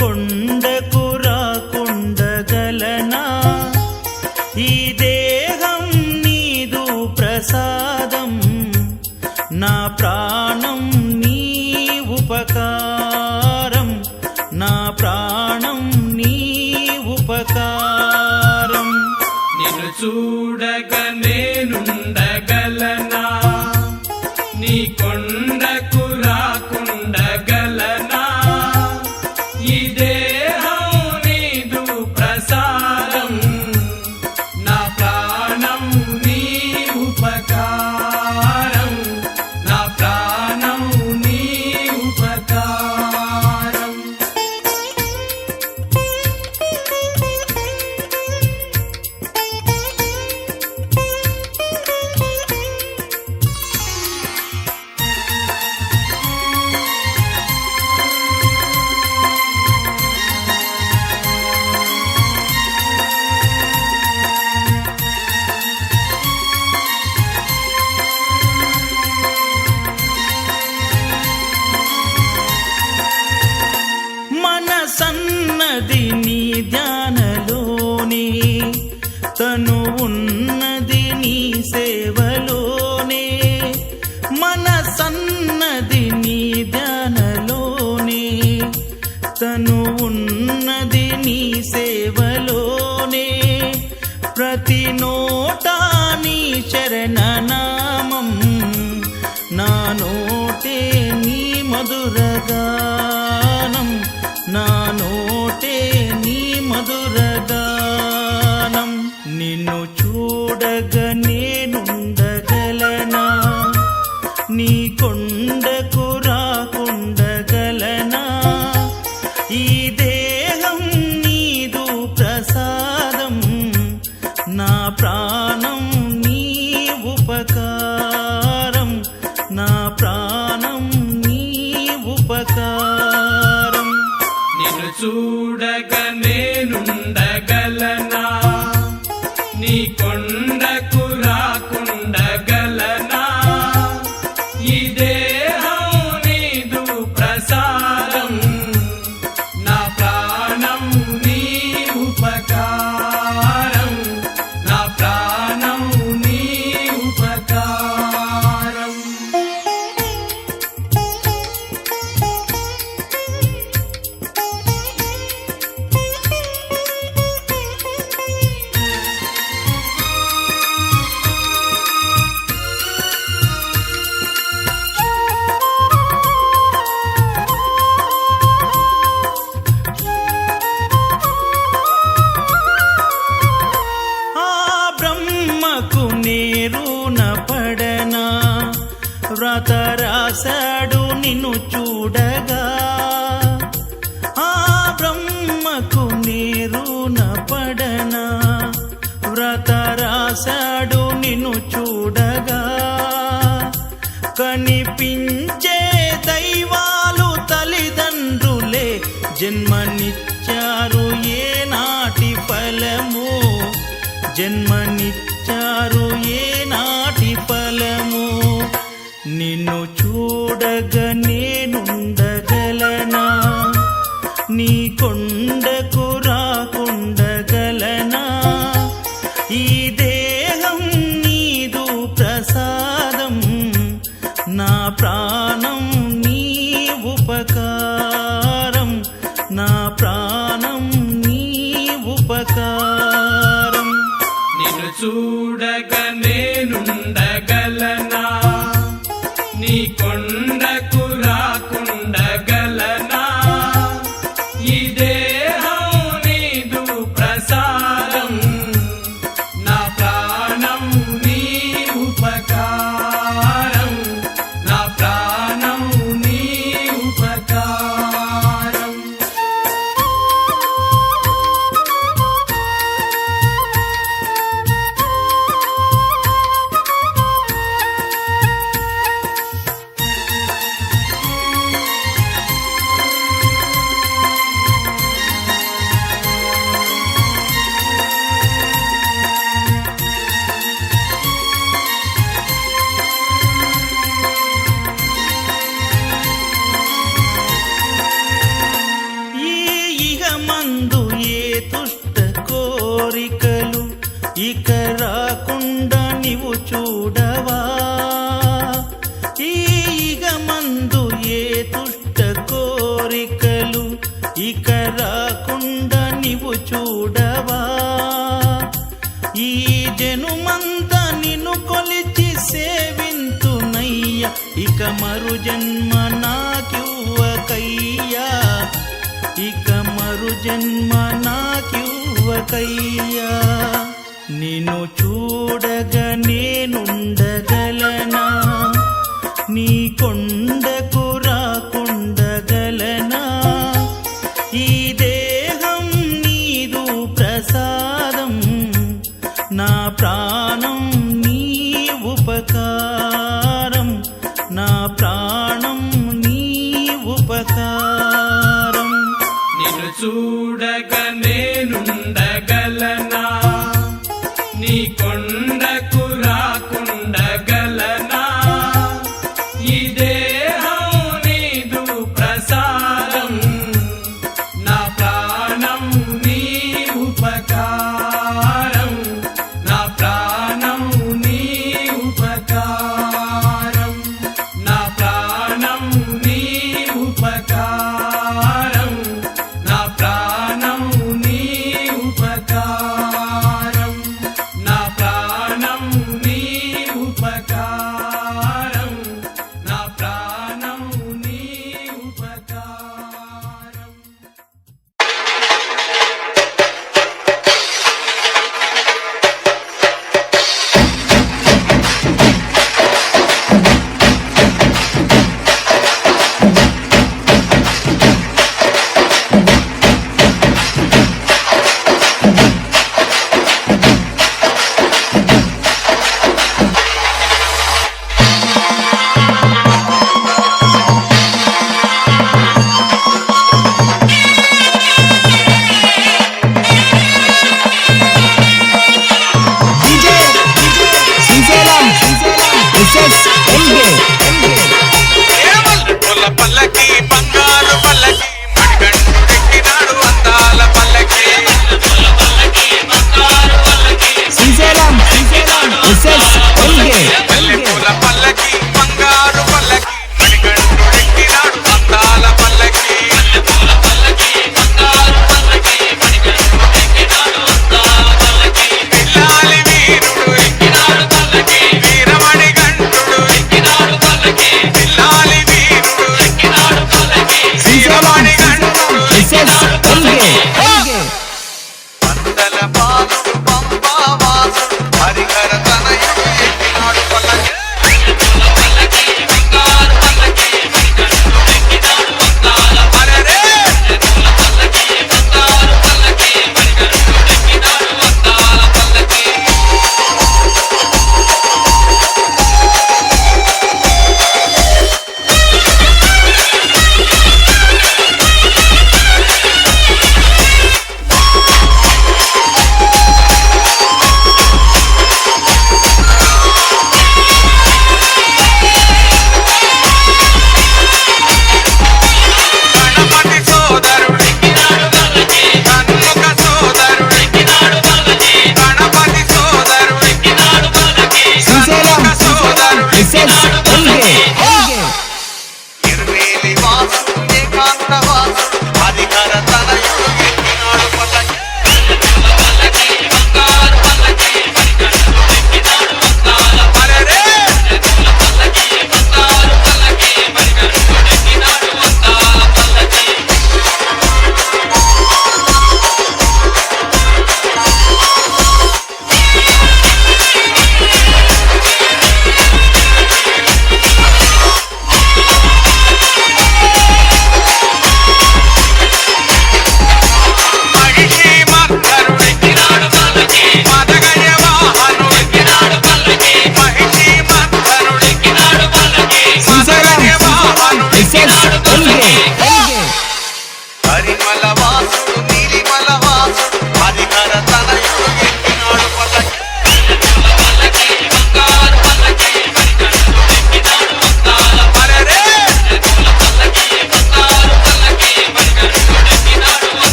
కొండకు రాకుండగలనా? ఈ దేహం నీదు ప్రసాదం, నా ప్రాణం నీ ఉపకారం, నా ప్రాణం నీ ఉపకారం. నిన్ను చూడగ నేనుండగలనా? నీ కొండకు రాకుండగలనా? ఈ దేహం నీదు ప్రసాదం, నా ప్రాణం నీ ఉపకారం, నా ప్రాణం నీ ఉపకారం. మనసన్నది నీ ధ్యానలోనే, తను ఉన్నది నీ సేవలోనే. మనసన్నది నీ ధ్యానలోనే, తను ఉన్నది నీ సేవలోనే. ప్రతి నోటా నీ శరణనామం, నా నోటే నీ మధురగానం, నా నోటే నీ మధురగానం. నిన్ను చూడగ నేనుండగలనా? నీ కొండకు రాకుండగలనా? ఈ దేహం నీదు ప్రసాదం, నా ప్రాణం నీ ఉపకారం, నా ప్రాణం నీ ఉపకారం. నిన్ను చూడగ నేనుండగలనా? నీ కొండకు రాకుండగలనా? ఈ దేహం నీదు ప్రసాదం, నా ప్రాణం నీ ఉపకారం, నా ప్రాణం నీ ఉపకారం. నేరున పడనా? వ్రత రాశాడు నిన్ను చూడగా. ఆ బ్రహ్మకు నేరున పడనా? వ్రత రాశాడు నిన్ను చూడగా. కనిపించే దైవాలు తల్లిదండ్రులే, జన్మనిచ్చారు ఏనాటి ఫలము, జన్మనిచ్చారు ఏనాటి ఫలము. నిన్ను చూడగ నేనుండగలనా? నీ కొండకు రాకుండగలనా? ఈ దేహం నీదు ప్రసాదం, నా ప్రాణం నీ ఉపకారం, నా ప్రాణం నీ ఉపకారం. నిన్ను చూడగ నేనుండగలనా? నీ కొండకు రాకుండగలనా? ఈ దేహం నీదు ప్రసాదం, నా ప్రాణం నీ ఉపకారం, నా ప్రాణం నీ ఉపకారం. ఇక రాకుండా నీవు చూడవా ఈగ మందు ఏ దుష్ట కోరికలు ఇక రాకుండా నీవు చూడవా ఈ జనుమంతా నిన్ను కొలిచి సేవింతునయ్యా ఇక మరు జన్మ నాకివ్వకయ్యా ఇక మరు జన్మ నాకివ్వకయ్యా నిన్ను చూడగా నేనుండగలనా నీ కొండకు రాకుండగలనా ఈ దేహం నీదు ప్రసాదం నా ప్రాణం నీ ఉపకారం నా ప్రాణం నీ ఉపకారం నిన్ను చూడగా నేనుండగలనా నీ కొండకు రాకుండగలనా ఈ దేహం నీదు ప్రసాదం నా ప్రాణం నీ ఉపకారం నా ప్రాణం నీ ఉపకారం నా ప్రాణం నీ ఉపకారం నా ప్రాణం నీ ఉపకారం నా ప్రాణం నీ ఉపకారం నా ప్రాణం నీ ఉపకారం ఏమల్ల పల్లకి బంగారు పల్లకి మణికంఠుడెక్కినాడు అందాల పల్లకి మల్లెపూల పల్లకి బంగారు పల్లకి మణికంఠుడెక్కినాడు అందాల పల్లకి పిల్లాలి వీరుడు ఎక్కినాడు పల్లకి వీరమణి గంటుడు ఎక్కినాడు పల్లకి పిల్లాలి వీరుడు ఎక్కినాడు పల్లకి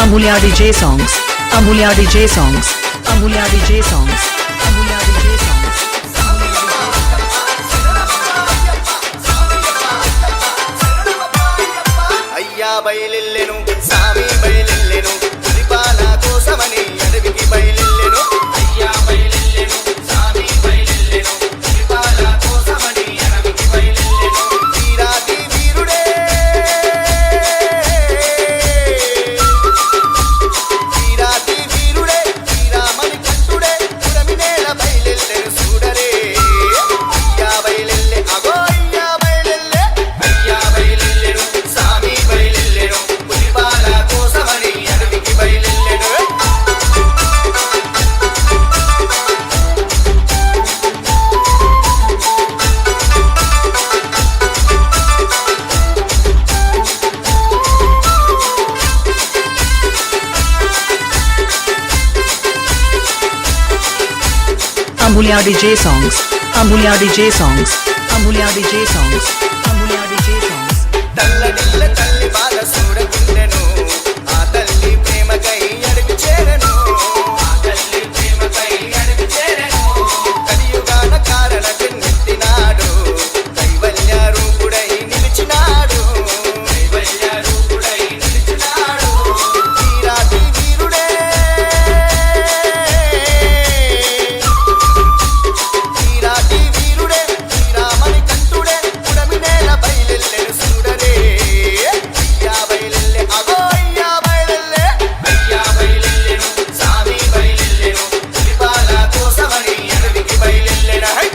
Amulya DJ songs. Amulya DJ songs. Amulya DJ songs. Amulya DJ songs. అయ్యా బయలెల్లెను సామి బయలెల్లెను పులిపాల కోసమని అడవికి బయలెల్లెను అయ్యా బయలెల్లెను సామి బయలెల్లెను పులిపాల కోసమని అడవికి బయలెల్లెను వీరాది వీరుడే వీరాది వీరుడే శ్రీరామని కంటుడే పురమినేల బయలెల్లెను చూడరే అయ్యా బయలెల్లె అగో అయ్యా బయలెల్లె అయ్యా బయలెల్లెను సామి బయలెల్లెను పులిపాల కోసమని అడవికి బయలెల్లెను Amulya DJ songs. Amulya DJ songs. Amulya DJ songs. Amulya DJ songs. తల్లడిల్ల తల్లి బాధ చూడకుండెను ఆ తల్లి ప్రేమకై అడవి చేరను ఆ తల్లి ప్రేమకై అడవి చేరను కలియుగాన కారణ జన్మెత్తినాడు కైవల్య రూపుడై నిలిచినాడు కైవల్య రూపుడై నిలిచినాడు వీరాది వీరుడే వీరాది వీరుడే శ్రీరామని కంటుడే పుడమినేల బయలెల్లెను చూడరే అయ్యా బయలెల్లె అగో అయ్యా బయలెల్లె అయ్యా బయలెల్లెను సామి బయలెల్లెను పులిపాల కోసమని అడవికి బయలెల్లెన high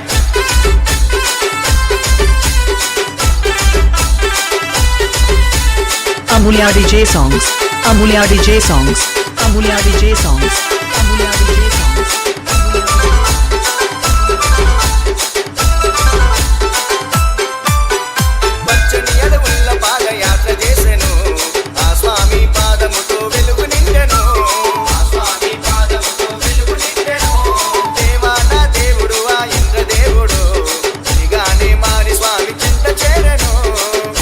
Amulya DJ songs. Amulya DJ songs. Amulya DJ songs. Amulya DJ songs. పచ్చని అడవుల్ల పాదయాత్ర చేసెను ఆ స్వామి పాదముతో వెలుగు నిండెను ఆ స్వామి పాదముతో వెలుగు నిండెను దేవాన దేవుడు ఆ ఇంద్రదేవుడు నిగానే మారి స్వామి చెంత చేరెను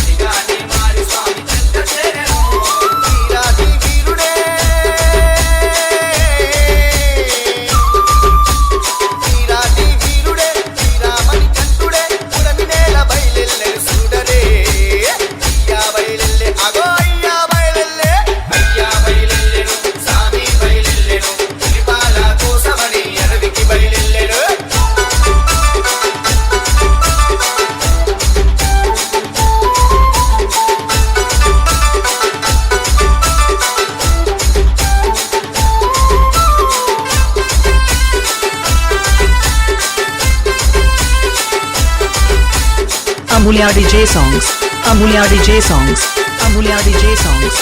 నిగానే మారి స్వామి చెంత చేరెను వీరాది వీరుడే వీరాది వీరుడే శ్రీరామని కంటుడే పురమినేల బయలెల్లెను చూడరే అయ్యా బయలెల్లె అగో అయ్యా బయలెల్లె అయ్యా బయలెల్లెను సామి బయలెల్లెను పులిపాల కోసమని అడవికి బయలెల్లెను Amulya DJ songs. Amulya DJ songs. Amulya DJ songs.